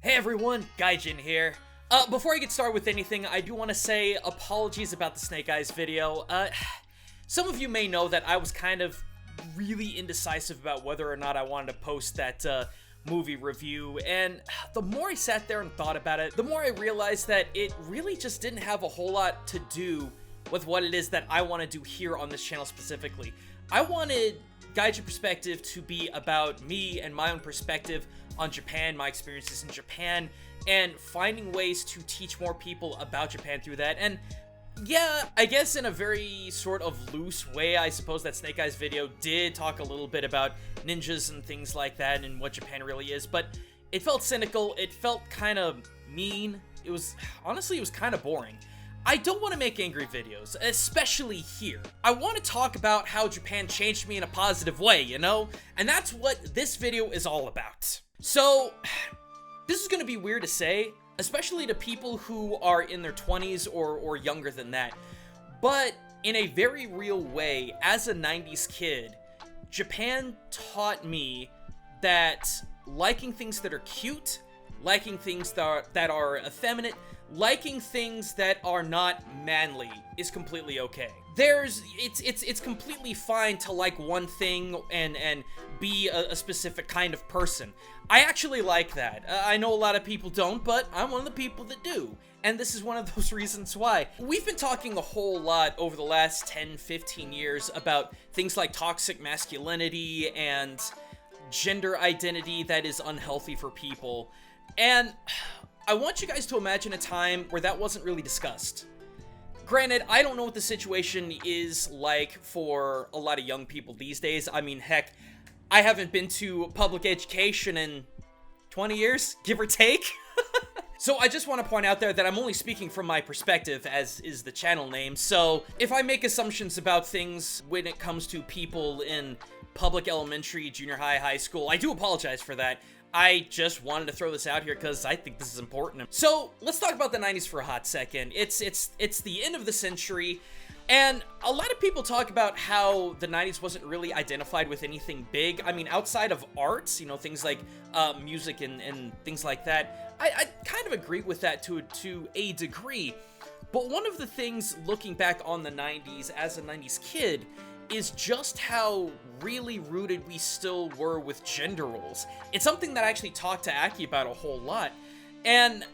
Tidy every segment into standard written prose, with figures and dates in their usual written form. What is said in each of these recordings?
Hey everyone, Gaijin here. Before I get started with anything, I do want to say apologies about the Snake Eyes video. Some of you may know that I was kind of really indecisive about whether or not I wanted to post that movie review, and the more I sat there and thought about it, the more I realized that it really just didn't have a whole lot to do with what it is that I want to do here on this channel specifically. I wanted Gaijin Perspective to be about me and my own perspective on Japan, my experiences in Japan, and finding ways to teach more people about Japan through that. And yeah, I guess in a very sort of loose way, I suppose that Snake Eyes video did talk a little bit about ninjas and things like that and what Japan really is, but it felt cynical, it felt kind of mean, honestly, it was kind of boring. I don't want to make angry videos, especially here. I want to talk about how Japan changed me in a positive way, you know? And that's what this video is all about. So, this is going to be weird to say, especially to people who are in their 20s or younger than that. But in a very real way, as a 90s kid, Japan taught me that liking things that are cute, liking things that are effeminate, liking things that are not manly is completely okay. It's completely fine to like one thing and be a specific kind of person. I actually like that. I know a lot of people don't, but I'm one of the people that do. And this is one of those reasons why. We've been talking a whole lot over the last 10, 15 years about things like toxic masculinity and gender identity that is unhealthy for people. And I want you guys to imagine a time where that wasn't really discussed. Granted, I don't know what the situation is like for a lot of young people these days. I mean, heck, I haven't been to public education in 20 years, give or take. So I just want to point out there that I'm only speaking from my perspective, as is the channel name. So if I make assumptions about things when it comes to people in public elementary, junior high, high school, I do apologize for that. I just wanted to throw this out here because I think this is important. So let's talk about the 90s for a hot second. It's the end of the century, and a lot of people talk about how the 90s wasn't really identified with anything big. I mean, outside of arts, you know, things like music and things like that. I kind of agree with that to a degree. But one of the things looking back on the 90s as a 90s kid is just how really rooted we still were with gender roles. It's something that I actually talked to Aki about a whole lot, and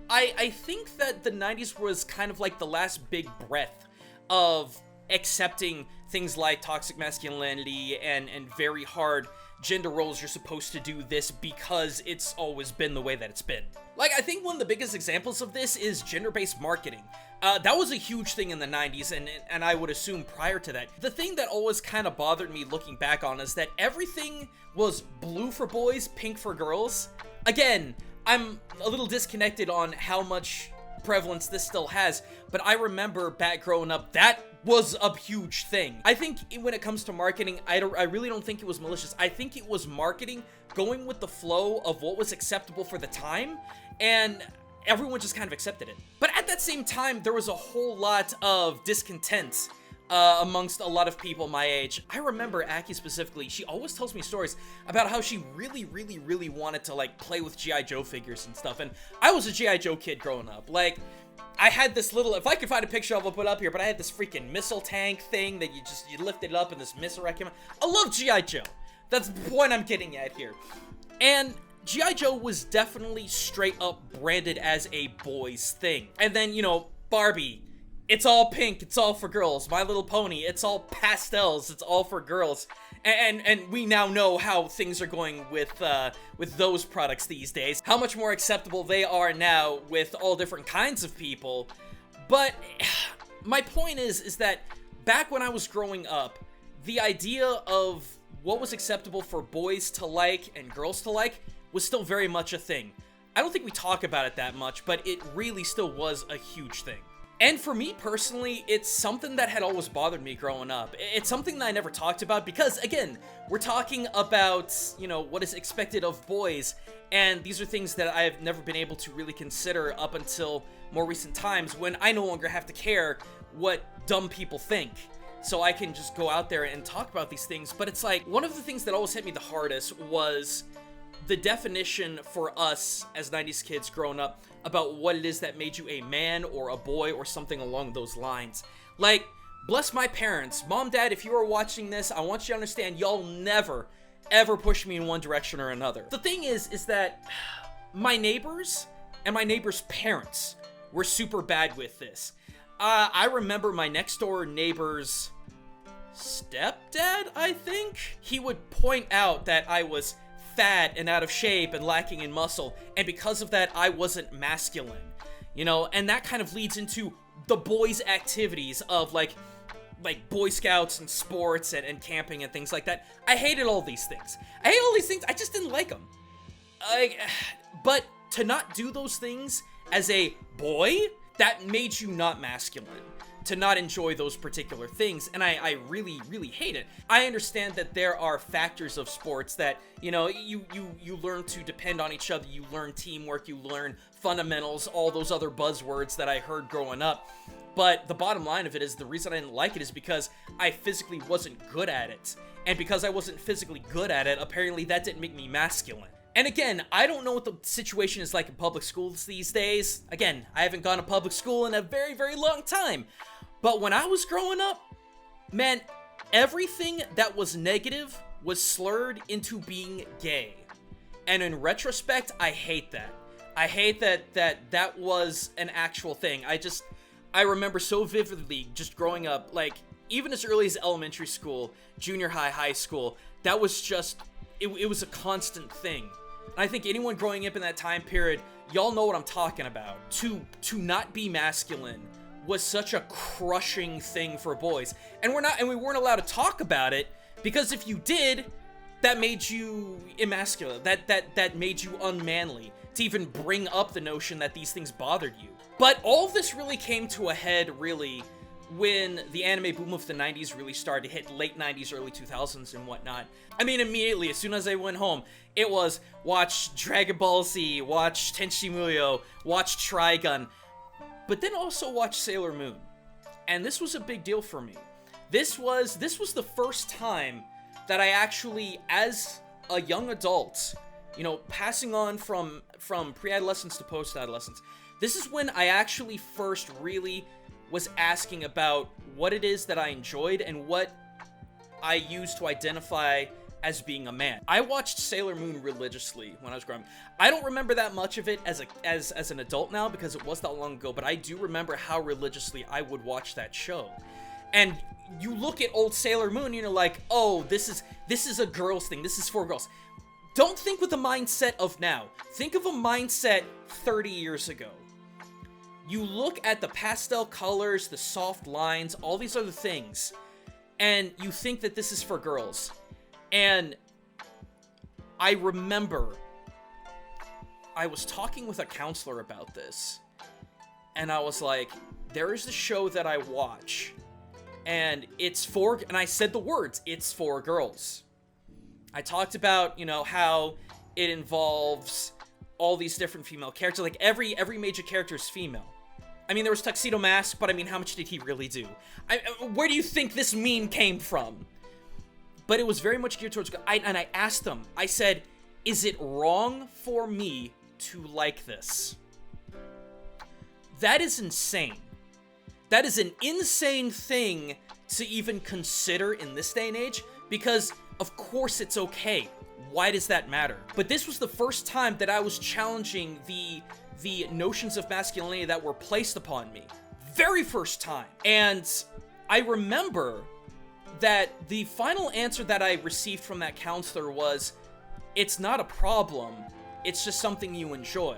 I think that the 90s was kind of like the last big breath of accepting things like toxic masculinity and very hard gender roles. You're supposed to do this because it's always been the way that it's been. Like, I think one of the biggest examples of this is gender-based marketing. That was a huge thing in the 90s, and I would assume prior to that. The thing that always kind of bothered me looking back on is that everything was blue for boys, pink for girls. Again, I'm a little disconnected on how much prevalence this still has, but I remember back growing up, that was a huge thing. I think when it comes to marketing, I really don't think it was malicious. I think it was marketing going with the flow of what was acceptable for the time, and everyone just kind of accepted it. But at that same time, there was a whole lot of discontent amongst a lot of people my age. I remember Aki specifically, she always tells me stories about how she really wanted to like play with G.I. Joe figures and stuff, and I was a G.I. Joe kid growing up. Like, I had this little, if I could find a picture of it, I'll put it up here, but I had this freaking missile tank thing that you lifted it up and this missile rack came out. I love G.I. Joe. That's the point I'm getting at here. And G.I. Joe was definitely straight up branded as a boys thing. And then, you know, Barbie, it's all pink, it's all for girls. My Little Pony, it's all pastels, it's all for girls. And we now know how things are going with those products these days. How much more acceptable they are now with all different kinds of people. But my point is that back when I was growing up, the idea of what was acceptable for boys to like and girls to like was still very much a thing. I don't think we talk about it that much, but it really still was a huge thing. And for me personally, it's something that had always bothered me growing up. It's something that I never talked about because, again, we're talking about, you know, what is expected of boys, and these are things that I've never been able to really consider up until more recent times when I no longer have to care what dumb people think. So I can just go out there and talk about these things. But it's like, one of the things that always hit me the hardest was the definition for us as 90s kids growing up about what it is that made you a man or a boy or something along those lines. Like, bless my parents. Mom, Dad, if you are watching this, I want you to understand y'all never, ever push me in one direction or another. The thing is that my neighbors and my neighbors' parents were super bad with this. I remember my next door neighbor's stepdad, I think? He would point out that I was fat and out of shape and lacking in muscle, and because of that, I wasn't masculine. You know, and that kind of leads into the boys' activities of like Boy Scouts and sports and camping and things like that. I hated all these things. I just didn't like them. But to not do those things as a boy, that made you not masculine. To not enjoy those particular things, and I really, really hate it. I understand that there are factors of sports that, you know, you learn to depend on each other, you learn teamwork, you learn fundamentals, all those other buzzwords that I heard growing up. But the bottom line of it is, the reason I didn't like it is because I physically wasn't good at it. And because I wasn't physically good at it, apparently that didn't make me masculine. And again, I don't know what the situation is like in public schools these days. Again, I haven't gone to public school in a very, very long time. But when I was growing up, man, everything that was negative was slurred into being gay. And in retrospect, I hate that. I hate that was an actual thing. I remember so vividly just growing up, like, even as early as elementary school, junior high, high school, that was just, it was a constant thing. And I think anyone growing up in that time period, y'all know what I'm talking about. To not be masculine was such a crushing thing for boys. And we weren't allowed to talk about it, because if you did, that made you emasculate. That made you unmanly to even bring up the notion that these things bothered you. But all of this really came to a head, really, when the anime boom of the 90s really started to hit, late 90s, early 2000s and whatnot. I mean, immediately, as soon as I went home, it was watch Dragon Ball Z, watch Tenchi Muyo, watch Trigun, but then also watch Sailor Moon. And this was a big deal for me. This was the first time that I actually, as a young adult, you know, passing on from pre-adolescence to post-adolescence, this is when I actually first really was asking about what it is that I enjoyed and what I used to identify as being a man. I watched Sailor Moon religiously when I was growing up. I don't remember that much of it as an adult now, because it was that long ago, but I do remember how religiously I would watch that show. And you look at old Sailor Moon and you're like, oh, this is a girl's thing. This is for girls. Don't think with the mindset of now. Think of a mindset 30 years ago. You look at the pastel colors, the soft lines, all these other things, and you think that this is for girls. And I remember I was talking with a counselor about this, and I was like, there is a show that I watch, and and I said the words, it's for girls. I talked about, you know, how it involves all these different female characters, like every major character is female. I mean, there was Tuxedo Mask, but I mean, how much did he really do? Where do you think this meme came from? But it was very much geared towards... And I asked them, I said, is it wrong for me to like this? That is insane. That is an insane thing to even consider in this day and age, because of course it's okay. Why does that matter? But this was the first time that I was challenging the notions of masculinity that were placed upon me. Very first time. And I remember that the final answer that I received from that counselor was, it's not a problem, it's just something you enjoy.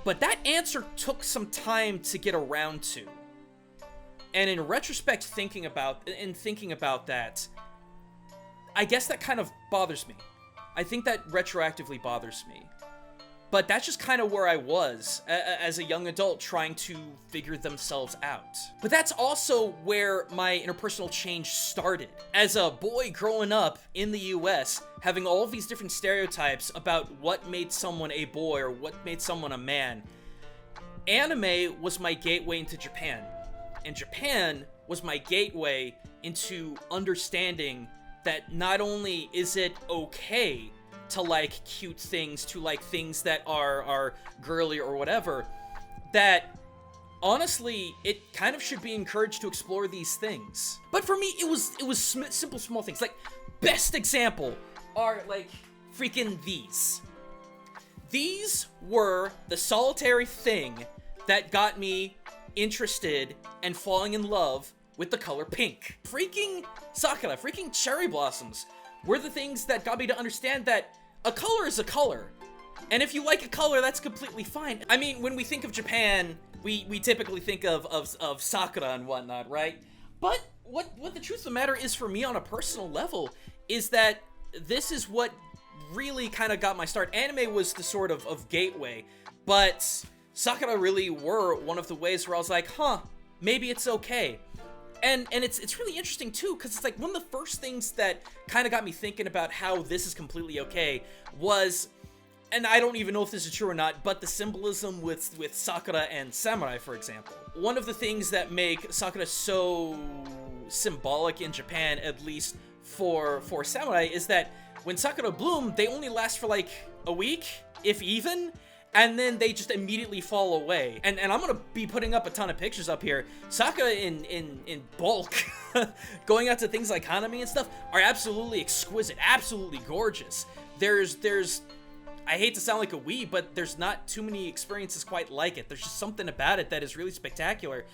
But that answer took some time to get around to. And in retrospect, thinking about that, I guess that kind of bothers me. I think that retroactively bothers me. But that's just kind of where I was as a young adult trying to figure themselves out. But that's also where my interpersonal change started. As a boy growing up in the US, having all of these different stereotypes about what made someone a boy or what made someone a man, anime was my gateway into Japan. And Japan was my gateway into understanding that not only is it okay to like cute things, to like things that are girly or whatever, that honestly, it kind of should be encouraged to explore these things. But for me, it was simple, small things. Like, best example are like freaking these. These were the solitary thing that got me interested and falling in love with the color pink. Freaking Sakura, freaking cherry blossoms were the things that got me to understand that a color is a color. And if you like a color, that's completely fine. I mean, when we think of Japan, we typically think of Sakura and whatnot, right? But what the truth of the matter is for me on a personal level is that this is what really kind of got my start. Anime was the sort of gateway, but Sakura really were one of the ways where I was like, huh, maybe it's okay. And it's really interesting too, because it's like one of the first things that kind of got me thinking about how this is completely okay was, and I don't even know if this is true or not, but the symbolism with Sakura and samurai, for example. One of the things that make Sakura so symbolic in Japan, at least for samurai, is that when Sakura bloom, they only last for like a week, if even, and then they just immediately fall away. And I'm gonna be putting up a ton of pictures up here. Sakura in bulk, going out to things like Hanami and stuff, are absolutely exquisite, absolutely gorgeous. There's I hate to sound like a weeb, but there's not too many experiences quite like it. There's just something about it that is really spectacular.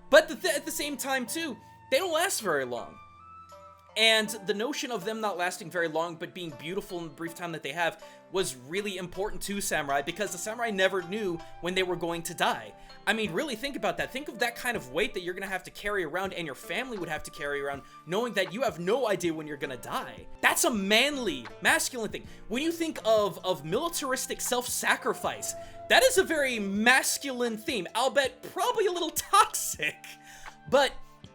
But at the same time, too, they don't last very long. And the notion of them not lasting very long, but being beautiful in the brief time that they have, was really important to samurai, because the samurai never knew when they were going to die. I mean, really think about that. Think of that kind of weight that you're gonna have to carry around, and your family would have to carry around, knowing that you have no idea when you're gonna die. That's a manly, masculine thing. When you think of militaristic self-sacrifice, that is a very masculine theme. I'll bet probably a little toxic, but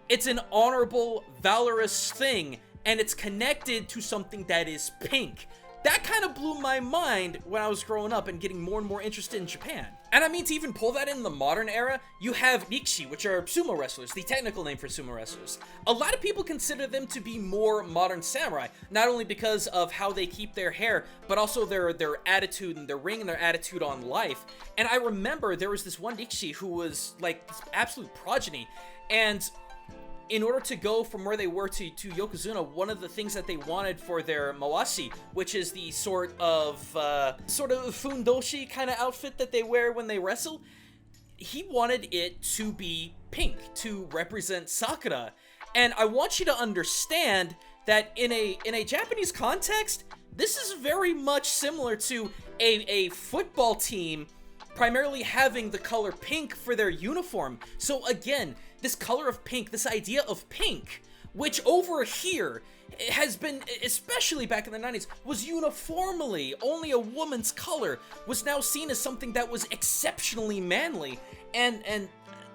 it's an honorable, valorous thing, and it's connected to something that is pink. That kind of blew my mind when I was growing up and getting more and more interested in Japan. And I mean, to even pull that in the modern era, you have Rikishi, which are sumo wrestlers, the technical name for sumo wrestlers. A lot of people consider them to be more modern samurai, not only because of how they keep their hair, but also their attitude and their ring and their attitude on life. And I remember there was this one Rikishi who was like this absolute progeny, and in order to go from where they were to Yokozuna, one of the things that they wanted for their mawashi, which is the sort of fundoshi kind of outfit that they wear when they wrestle, he wanted it to be pink, to represent Sakura. And I want you to understand that in a Japanese context, this is very much similar to a football team primarily having the color pink for their uniform. So again, this color of pink, this idea of pink, which over here has been, especially back in the 90s, was uniformly only a woman's color, was now seen as something that was exceptionally manly. And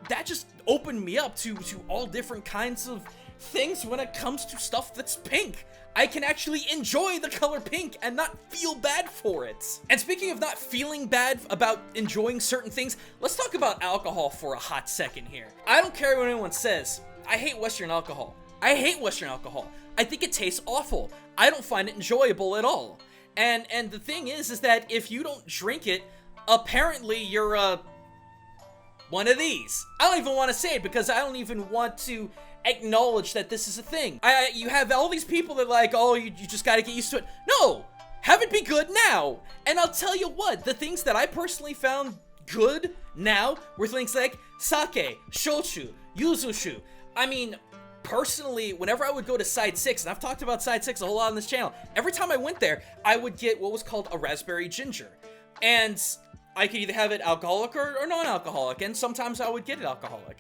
that just opened me up to all different kinds of things when it comes to stuff that's pink. I can actually enjoy the color pink and not feel bad for it. And speaking of not feeling bad about enjoying certain things, let's talk about alcohol for a hot second here. I don't care what anyone says. I hate Western alcohol. I hate Western alcohol. I think it tastes awful. I don't find it enjoyable at all. And the thing is that if you don't drink it, apparently you're one of these. I don't even want to say it because I don't even want to acknowledge that this is a thing. You have all these people that are like, oh, you just gotta get used to it. No! Have it be good now! And I'll tell you what, the things that I personally found good now were things like sake, shochu, yuzushu. I mean, personally, whenever I would go to Side 6, and I've talked about Side 6 a whole lot on this channel, every time I went there, I would get what was called a raspberry ginger. And I could either have it alcoholic or non-alcoholic, and sometimes I would get it alcoholic.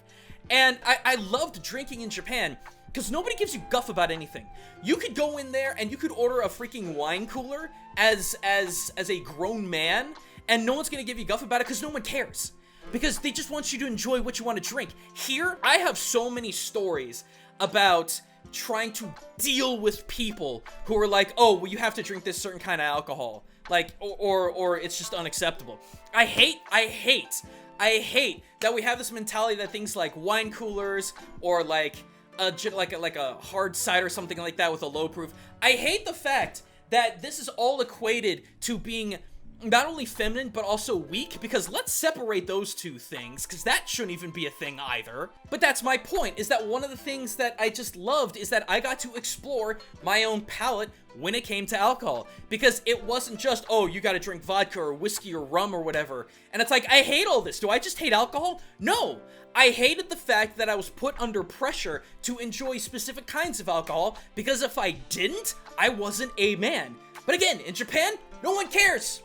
And I loved drinking in Japan because nobody gives you guff about anything. You could go in there and you could order a freaking wine cooler as a grown man, and no one's gonna give you guff about it because no one cares. Because they just want you to enjoy what you want to drink. Here, I have so many stories about trying to deal with people who are like, oh, well, you have to drink this certain kind of alcohol. Like, or it's just unacceptable. I hate that we have this mentality that things like wine coolers or like a hard cider or something like that with a low proof. I hate the fact that this is all equated to being not only feminine, but also weak, because let's separate those two things, because that shouldn't even be a thing either. But that's my point, is that one of the things that I just loved is that I got to explore my own palate when it came to alcohol, because it wasn't just, oh, you gotta drink vodka or whiskey or rum or whatever, and it's like, I hate all this. Do I just hate alcohol? No! I hated the fact that I was put under pressure to enjoy specific kinds of alcohol, because if I didn't, I wasn't a man. But again, in Japan, no one cares.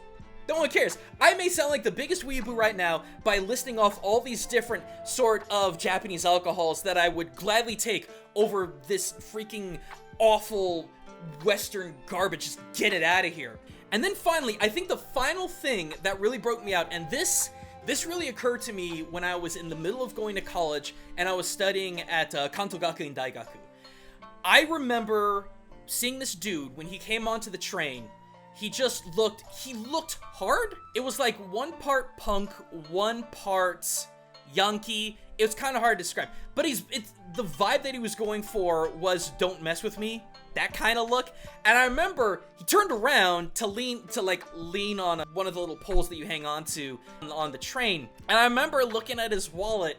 No one cares. I may sound like the biggest weeaboo right now by listing off all these different sort of Japanese alcohols that I would gladly take over this freaking awful Western garbage. Just get it out of here. And then finally, I think the final thing that really broke me out, and this really occurred to me when I was in the middle of going to college and I was studying at Kanto Gakuin Daigaku. I remember seeing this dude when he came onto the train. He looked hard. It was like one part punk, one part Yankee. It was kind of hard to describe. But the vibe that he was going for was don't mess with me. That kind of look. And I remember he turned around to lean on one of the little poles that you hang on to on the train. And I remember looking at his wallet,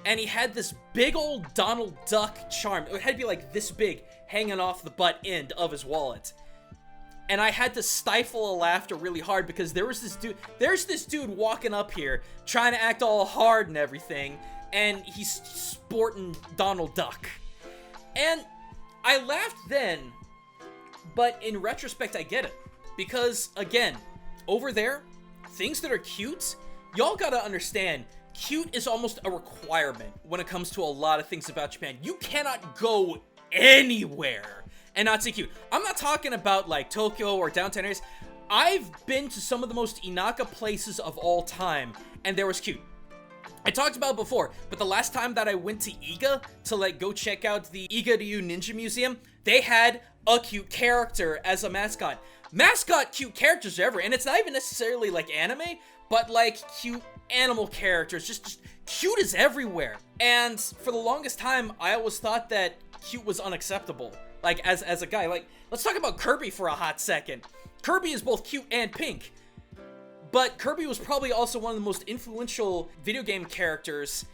and he had this big old Donald Duck charm. It had to be like this big, hanging off the butt end of his wallet. And I had to stifle a laughter really hard because there's this dude walking up here trying to act all hard and everything, and he's sporting Donald Duck. And I laughed then, but in retrospect I get it. Because again, over there, things that are cute, y'all gotta understand, cute is almost a requirement when it comes to a lot of things about Japan. You cannot go anywhere and not see cute. I'm not talking about like Tokyo or downtown areas. I've been to some of the most Inaka places of all time, and there was cute. I talked about it before, but the last time that I went to Iga to like go check out the Iga Ryu Ninja Museum, they had a cute character as a mascot. Cute characters are everywhere, and it's not even necessarily like anime, but like cute animal characters. Just cute is everywhere. And for the longest time, I always thought that cute was unacceptable. Like, as a guy, like, let's talk about Kirby for a hot second. Kirby is both cute and pink. But Kirby was probably also one of the most influential video game characters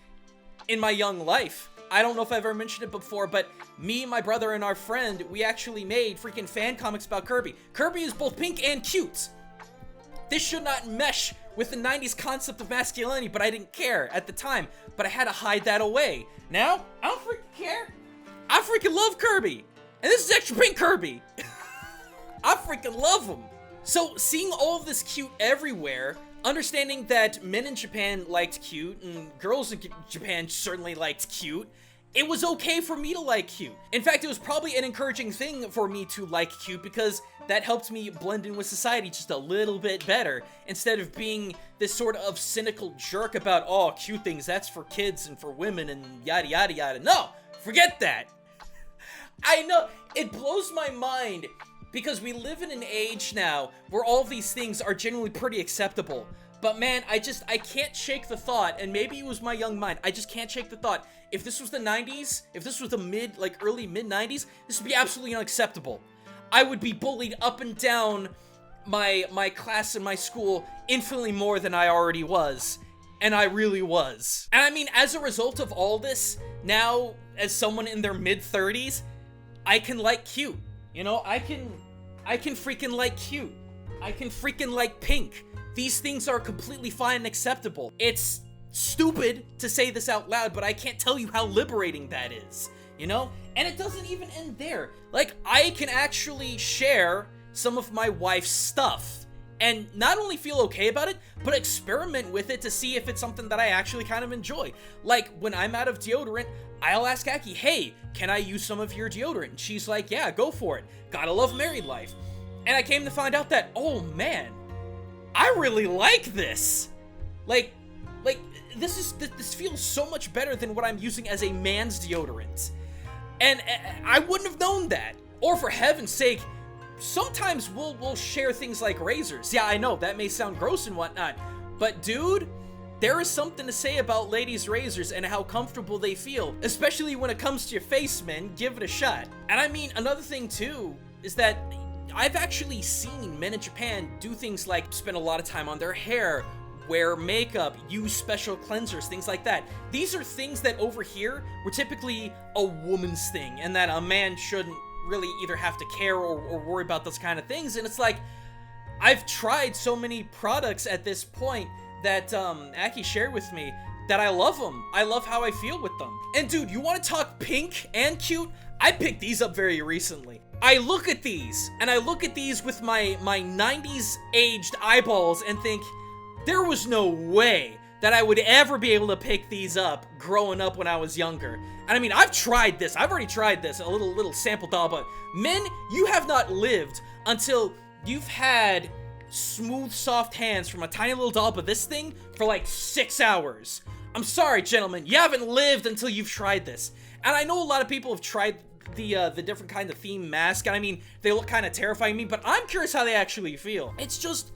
in my young life. I don't know if I've ever mentioned it before, but me, my brother, and our friend, we actually made freaking fan comics about Kirby. Kirby is both pink and cute. This should not mesh with the 90s concept of masculinity, but I didn't care at the time. But I had to hide that away. Now, I don't freaking care. I freaking love Kirby. And this is extra pink Kirby. I freaking love him. So seeing all of this cute everywhere, understanding that men in Japan liked cute and girls in Japan certainly liked cute, it was okay for me to like cute. In fact, it was probably an encouraging thing for me to like cute because that helped me blend in with society just a little bit better instead of being this sort of cynical jerk about, oh, cute things, that's for kids and for women and yada yada yada. No, forget that. I know, it blows my mind because we live in an age now where all these things are generally pretty acceptable. But man, I can't shake the thought, and maybe it was my young mind, I just can't shake the thought, if this was the 90s, if this was the early mid-90s, this would be absolutely unacceptable. I would be bullied up and down my class and my school infinitely more than I already was. And I really was. And I mean, as a result of all this, now, as someone in their mid-30s, I can like cute, you know, I can freaking like cute. I can freaking like pink. These things are completely fine and acceptable. It's stupid to say this out loud, but I can't tell you how liberating that is, you know? And it doesn't even end there. Like, I can actually share some of my wife's stuff and not only feel okay about it, but experiment with it to see if it's something that I actually kind of enjoy. Like, when I'm out of deodorant, I'll ask Aki, hey, can I use some of your deodorant? And she's like, yeah, go for it. Gotta love married life. And I came to find out that, oh man, I really like this. Like, this feels so much better than what I'm using as a man's deodorant. And I wouldn't have known that. Or for heaven's sake, sometimes we'll share things like razors. Yeah, I know, that may sound gross and whatnot, but dude, there is something to say about ladies' razors and how comfortable they feel, especially when it comes to your face, men. Give it a shot. And I mean, another thing too, is that I've actually seen men in Japan do things like spend a lot of time on their hair, wear makeup, use special cleansers, things like that. These are things that over here were typically a woman's thing, and that a man shouldn't really either have to care or worry about those kind of things. And it's like, I've tried so many products at this point that Aki shared with me that I love them. I love how I feel with them. And dude, you want to talk pink and cute? I picked these up very recently. I look at these, and I look at these with my 90s aged eyeballs and think, there was no way that I would ever be able to pick these up growing up when I was younger. And I mean, I've tried this. I've already tried this, a little sample doll, but men, you have not lived until you've had smooth, soft hands from a tiny little doll, but this thing for like 6 hours. I'm sorry, gentlemen, you haven't lived until you've tried this. And I know a lot of people have tried the different kind of theme mask, and I mean, they look kind of terrifying to me, but I'm curious how they actually feel. It's just,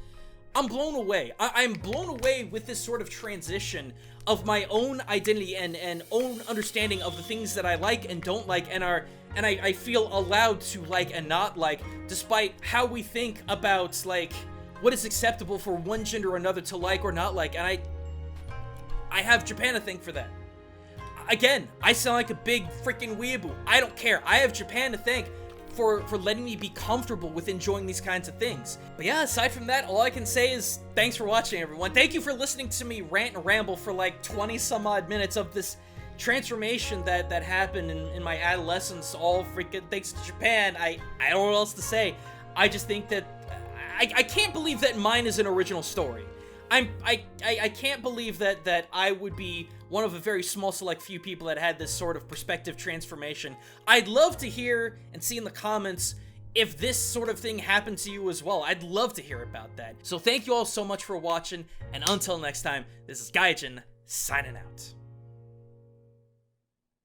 I'm blown away. I'm blown away with this sort of transition of my own identity and own understanding of the things that I like and don't like, and I feel allowed to like and not like, despite how we think about like what is acceptable for one gender or another to like or not like. And I have Japan to thank for that. Again, I sound like a big freaking weeaboo. I don't care. I have Japan to thank for letting me be comfortable with enjoying these kinds of things. But yeah, aside from that, all I can say is thanks for watching, everyone. Thank you for listening to me rant and ramble for like 20 some odd minutes of this transformation that happened in my adolescence, all freaking thanks to Japan. I don't know what else to say. I just think that I can't believe that mine is an original story. I can't believe that I would be one of a very small select few people that had this sort of perspective transformation. I'd love to hear and see in the comments if this sort of thing happened to you as well. I'd love to hear about that. So thank you all so much for watching, and until next time, this is Gaijin signing out.